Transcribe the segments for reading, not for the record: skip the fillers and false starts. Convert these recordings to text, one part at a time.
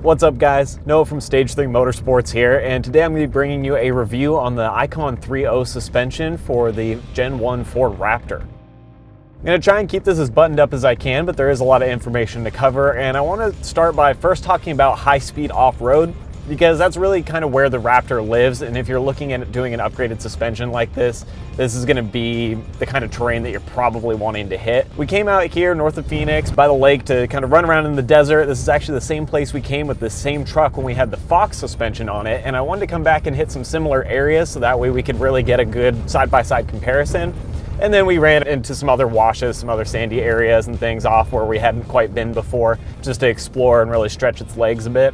What's up guys, Noah from Stage 3 Motorsports here, and today I'm going to be bringing you a review on the Icon 3.0 suspension for the Gen 1 Ford Raptor. I'm going to try and keep this as buttoned up as I can, but there is a lot of information to cover, and I want to start by first talking about high-speed off-road, because that's really kind of where the Raptor lives, and if you're looking at doing an upgraded suspension like this is going to be the kind of terrain that you're probably wanting to hit. We came out here north of Phoenix by the lake to kind of run around in the desert. This is actually the same place we came with the same truck when we had the Fox suspension on it, and I wanted to come back and hit some similar areas so that way we could really get a good side-by-side comparison. And then we ran into some other washes, some other sandy areas and things off where we hadn't quite been before, just to explore and really stretch its legs a bit.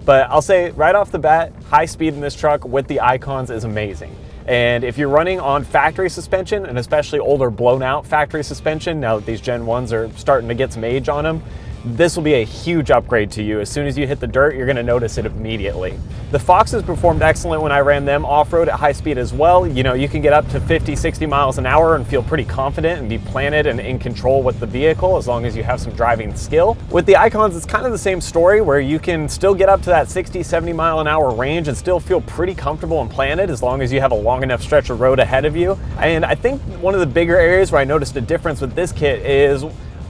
But I'll say right off the bat, high speed in this truck with the Icons is amazing. And if you're running on factory suspension, and especially older blown out factory suspension, now that these Gen 1s are starting to get some age on them, this will be a huge upgrade to you. As soon as you hit the dirt, you're gonna notice it immediately. The Foxes performed excellent when I ran them off-road at high speed as well. You know, you can get up to 50, 60 miles an hour and feel pretty confident and be planted and in control with the vehicle as long as you have some driving skill. With the Icons, it's kind of the same story where you can still get up to that 60, 70 mile an hour range and still feel pretty comfortable and planted as long as you have a long enough stretch of road ahead of you. And I think one of the bigger areas where I noticed a difference with this kit is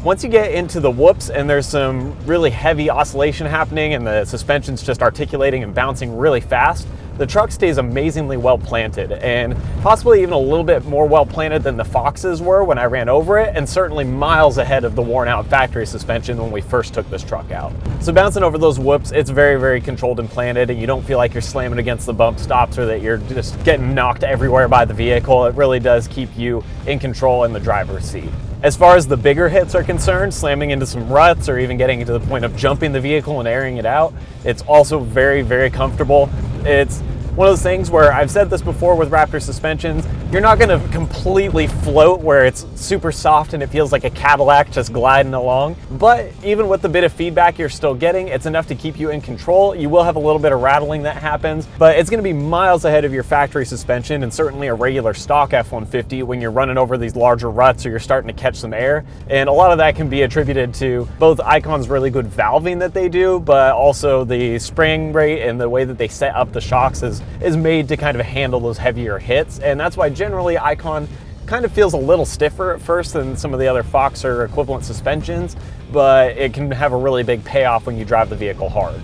once you get into the whoops and there's some really heavy oscillation happening and the suspension's just articulating and bouncing really fast, the truck stays amazingly well planted, and possibly even a little bit more well planted than the Foxes were when I ran over it, and certainly miles ahead of the worn out factory suspension when we first took this truck out. So bouncing over those whoops, it's very, very controlled and planted, and you don't feel like you're slamming against the bump stops or that you're just getting knocked everywhere by the vehicle. It really does keep you in control in the driver's seat. As far as the bigger hits are concerned, slamming into some ruts or even getting to the point of jumping the vehicle and airing it out, it's also very, very comfortable. It's one of those things where I've said this before with Raptor suspensions, you're not going to completely float where it's super soft and it feels like a Cadillac just gliding along. But even with the bit of feedback you're still getting, it's enough to keep you in control. You will have a little bit of rattling that happens, but it's going to be miles ahead of your factory suspension and certainly a regular stock F-150 when you're running over these larger ruts or you're starting to catch some air. And a lot of that can be attributed to both Icon's really good valving that they do, but also the spring rate and the way that they set up the shocks is made to kind of handle those heavier hits. And that's why generally Icon kind of feels a little stiffer at first than some of the other Fox or equivalent suspensions, but it can have a really big payoff when you drive the vehicle hard.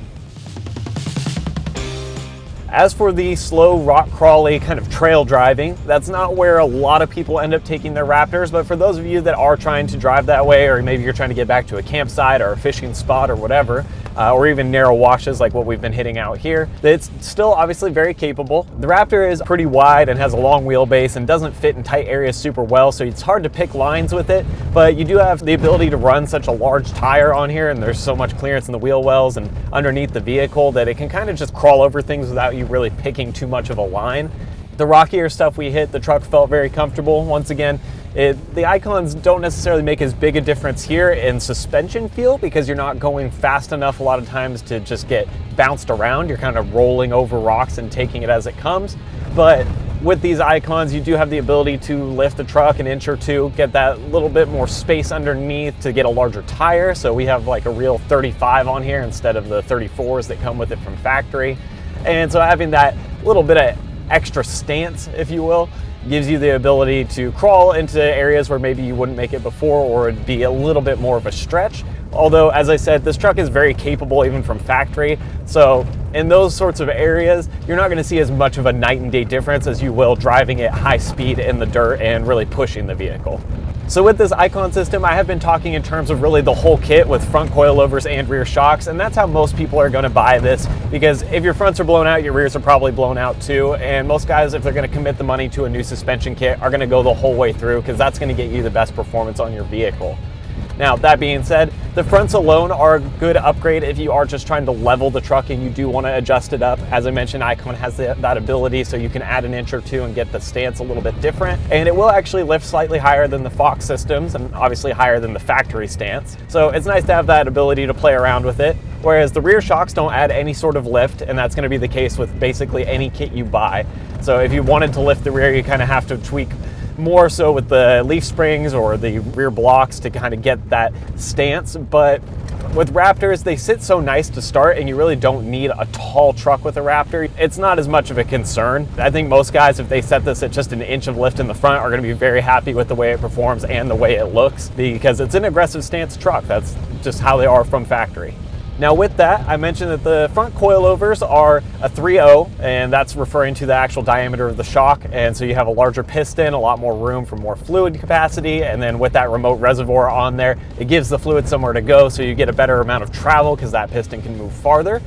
As for the slow, rock crawly kind of trail driving, that's not where a lot of people end up taking their Raptors, but for those of you that are trying to drive that way, or maybe you're trying to get back to a campsite or a fishing spot or whatever, or even narrow washes like what we've been hitting out here, it's still obviously very capable. The Raptor is pretty wide and has a long wheelbase and doesn't fit in tight areas super well, so it's hard to pick lines with it, but you do have the ability to run such a large tire on here, and there's so much clearance in the wheel wells and underneath the vehicle that it can kind of just crawl over things without you really picking too much of a line. The rockier stuff we hit, the truck felt very comfortable. Once again, the Icons don't necessarily make as big a difference here in suspension feel because you're not going fast enough a lot of times to just get bounced around. You're kind of rolling over rocks and taking it as it comes. But with these Icons, you do have the ability to lift the truck an inch or two, get that little bit more space underneath to get a larger tire. So we have like a real 35 on here instead of the 34s that come with it from factory. And so having that little bit of extra stance, if you will, gives you the ability to crawl into areas where maybe you wouldn't make it before, or it'd be a little bit more of a stretch. Although, as I said, this truck is very capable even from factory. So in those sorts of areas, you're not going to see as much of a night and day difference as you will driving at high speed in the dirt and really pushing the vehicle. So with this Icon system, I have been talking in terms of really the whole kit with front coilovers and rear shocks, and that's how most people are going to buy this, because if your fronts are blown out, your rears are probably blown out too, and most guys, if they're going to commit the money to a new suspension kit, are going to go the whole way through because that's going to get you the best performance on your vehicle. Now, that being said, the fronts alone are a good upgrade if you are just trying to level the truck and you do want to adjust it up. As I mentioned, Icon has that ability, so you can add an inch or two and get the stance a little bit different. And it will actually lift slightly higher than the Fox systems and obviously higher than the factory stance. So it's nice to have that ability to play around with it. Whereas the rear shocks don't add any sort of lift, and that's going to be the case with basically any kit you buy. So if you wanted to lift the rear, you kind of have to tweak more so with the leaf springs or the rear blocks to kind of get that stance. But with Raptors, they sit so nice to start, and you really don't need a tall truck with a Raptor. It's not as much of a concern. I think most guys, if they set this at just an inch of lift in the front, are going to be very happy with the way it performs and the way it looks, because it's an aggressive stance truck. That's just how they are from factory. Now with that, I mentioned that the front coilovers are a 3.0, and that's referring to the actual diameter of the shock. And so you have a larger piston, a lot more room for more fluid capacity. And then with that remote reservoir on there, it gives the fluid somewhere to go, so you get a better amount of travel because that piston can move farther.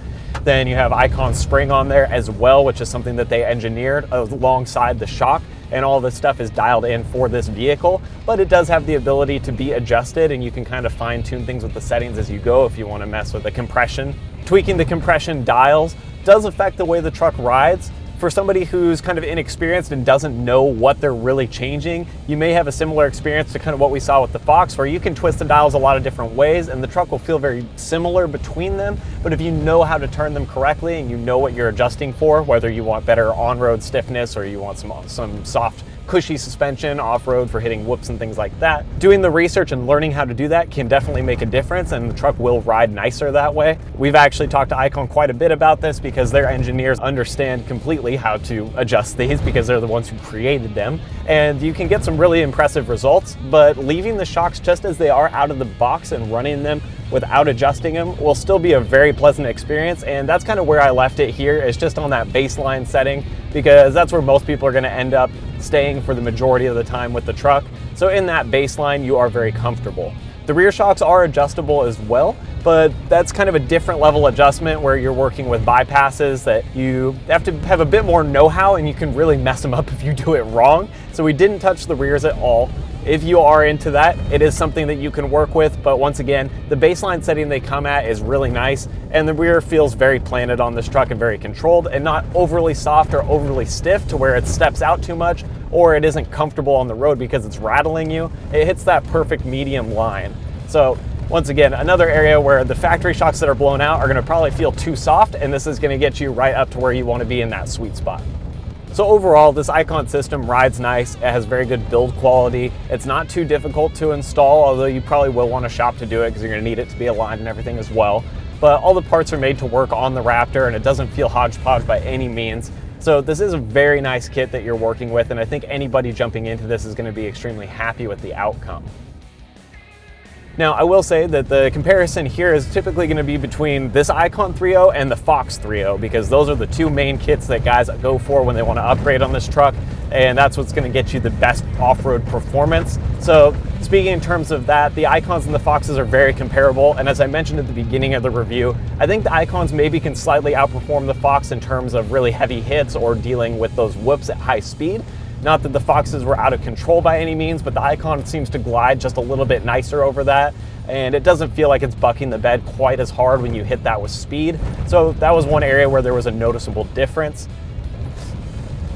Then you have Icon spring on there as well, which is something that they engineered alongside the shock. And all this stuff is dialed in for this vehicle, but it does have the ability to be adjusted, and you can kind of fine tune things with the settings as you go if you want to mess with the compression. Tweaking the compression dials does affect the way the truck rides. For somebody who's kind of inexperienced and doesn't know what they're really changing, you may have a similar experience to kind of what we saw with the Fox, where you can twist the dials a lot of different ways and the truck will feel very similar between them. But if you know how to turn them correctly and you know what you're adjusting for, whether you want better on-road stiffness or you want some soft cushy suspension off-road for hitting whoops and things like that, doing the research and learning how to do that can definitely make a difference, and the truck will ride nicer that way. We've actually talked to Icon quite a bit about this because their engineers understand completely how to adjust these because they're the ones who created them, and you can get some really impressive results. But leaving the shocks just as they are out of the box and running them without adjusting them will still be a very pleasant experience, and that's kind of where I left it here, is just on that baseline setting, because that's where most people are going to end up staying for the majority of the time with the truck. So in that baseline, you are very comfortable. The rear shocks are adjustable as well, but that's kind of a different level adjustment where you're working with bypasses that you have to have a bit more know-how, and you can really mess them up if you do it wrong. So we didn't touch the rears at all. If you are into that, it is something that you can work with, but once again, the baseline setting they come at is really nice, and the rear feels very planted on this truck and very controlled, and not overly soft or overly stiff to where it steps out too much, or it isn't comfortable on the road because it's rattling you. It hits that perfect medium line. So once again, another area where the factory shocks that are blown out are gonna probably feel too soft, and this is gonna get you right up to where you wanna be in that sweet spot. So overall, this Icon system rides nice. It has very good build quality. It's not too difficult to install, although you probably will want a shop to do it because you're gonna need it to be aligned and everything as well. But all the parts are made to work on the Raptor, and it doesn't feel hodgepodge by any means. So this is a very nice kit that you're working with, and I think anybody jumping into this is gonna be extremely happy with the outcome. Now, I will say that the comparison here is typically going to be between this Icon 3.0 and the Fox 3.0, because those are the two main kits that guys go for when they want to upgrade on this truck, and that's what's going to get you the best off-road performance. So speaking in terms of that, the Icons and the Foxes are very comparable, and as I mentioned at the beginning of the review, I think the Icons maybe can slightly outperform the Fox in terms of really heavy hits or dealing with those whoops at high speed. Not that the Foxes were out of control by any means, but the Icon seems to glide just a little bit nicer over that, and it doesn't feel like it's bucking the bed quite as hard when you hit that with speed. So that was one area where there was a noticeable difference.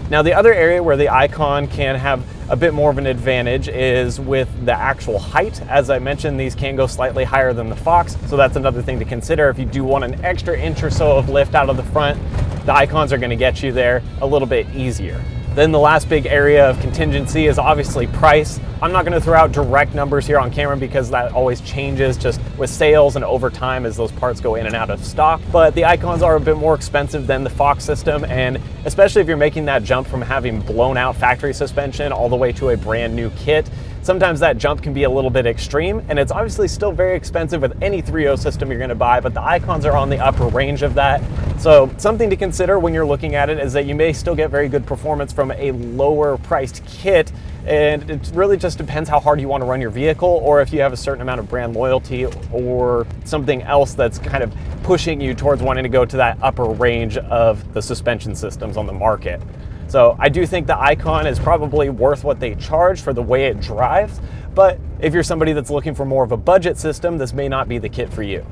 Now, the other area where the Icon can have a bit more of an advantage is with the actual height. As I mentioned, these can go slightly higher than the Fox, so that's another thing to consider. If you do want an extra inch or so of lift out of the front, the Icons are going to get you there a little bit easier. Then the last big area of contingency is obviously price. I'm not going to throw out direct numbers here on camera because that always changes just with sales and over time as those parts go in and out of stock. But the Icons are a bit more expensive than the Fox system, and especially if you're making that jump from having blown out factory suspension all the way to a brand new kit, sometimes that jump can be a little bit extreme, and it's obviously still very expensive with any 3.0 system you're going to buy, but the Icons are on the upper range of that. So something to consider when you're looking at it is that you may still get very good performance from a lower priced kit, and it really just depends how hard you want to run your vehicle, or if you have a certain amount of brand loyalty or something else that's kind of pushing you towards wanting to go to that upper range of the suspension systems on the market. So I do think the Icon is probably worth what they charge for the way it drives, but if you're somebody that's looking for more of a budget system, this may not be the kit for you.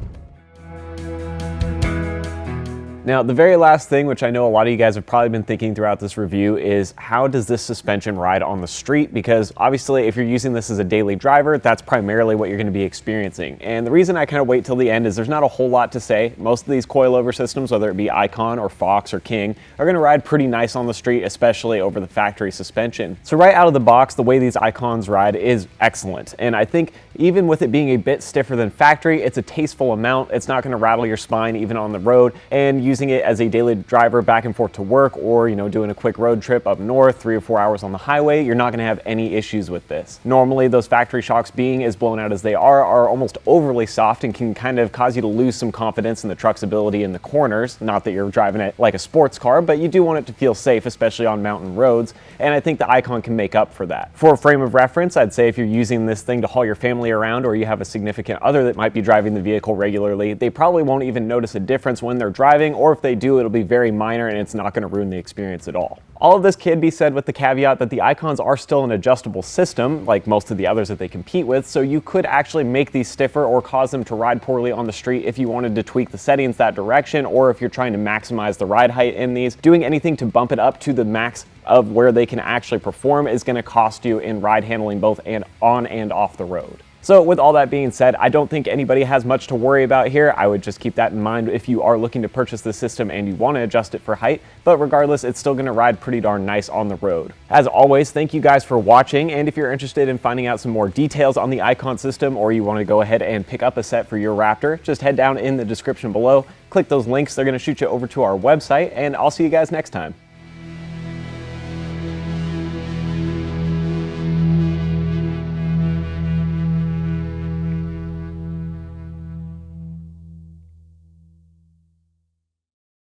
Now, the very last thing, which I know a lot of you guys have probably been thinking throughout this review, is how does this suspension ride on the street? Because obviously, if you're using this as a daily driver, that's primarily what you're going to be experiencing. And the reason I kind of wait till the end is there's not a whole lot to say. Most of these coilover systems, whether it be Icon or Fox or King, are going to ride pretty nice on the street, especially over the factory suspension. So right out of the box, the way these Icons ride is excellent. And I think even with it being a bit stiffer than factory, it's a tasteful amount. It's not going to rattle your spine even on the road. And using it as a daily driver back and forth to work, or doing a quick road trip up north, 3 or 4 hours on the highway, you're not going to have any issues with this. Normally, those factory shocks, being as blown out as they are almost overly soft and can kind of cause you to lose some confidence in the truck's ability in the corners. Not that you're driving it like a sports car, but you do want it to feel safe, especially on mountain roads, and I think the Icon can make up for that. For a frame of reference, I'd say if you're using this thing to haul your family around, or you have a significant other that might be driving the vehicle regularly, they probably won't even notice a difference when they're driving, or if they do, it'll be very minor and it's not going to ruin the experience at all. All of this can be said with the caveat that the Icons are still an adjustable system, like most of the others that they compete with, so you could actually make these stiffer or cause them to ride poorly on the street if you wanted to tweak the settings that direction, or if you're trying to maximize the ride height in these. Doing anything to bump it up to the max of where they can actually perform is going to cost you in ride handling both and on and off the road. So with all that being said, I don't think anybody has much to worry about here. I would just keep that in mind if you are looking to purchase this system and you want to adjust it for height, but regardless, it's still going to ride pretty darn nice on the road. As always, thank you guys for watching, and if you're interested in finding out some more details on the Icon system, or you want to go ahead and pick up a set for your Raptor, just head down in the description below, click those links, they're going to shoot you over to our website, and I'll see you guys next time.